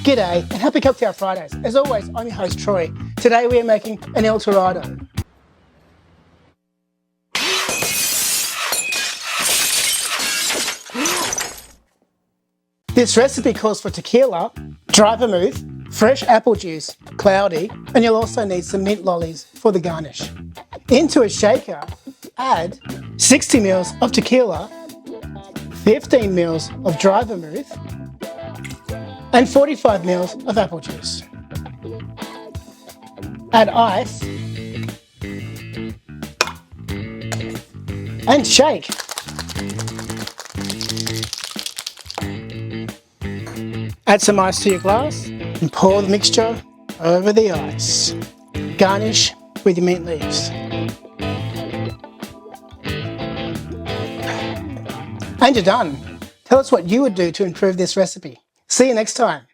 G'day and happy Cocktail Fridays. As always, I'm your host Troy. Today we are making an El Torado. This recipe calls for tequila, dry vermouth, fresh apple juice, cloudy, and you'll also need some mint lollies for the garnish. Into a shaker, add 60 ml of tequila, 15 ml of dry vermouth, and 45 ml of apple juice. Add ice and shake. Add some ice to your glass and pour the mixture over the ice. Garnish with your mint leaves. And you're done. Tell us what you would do to improve this recipe. See you next time.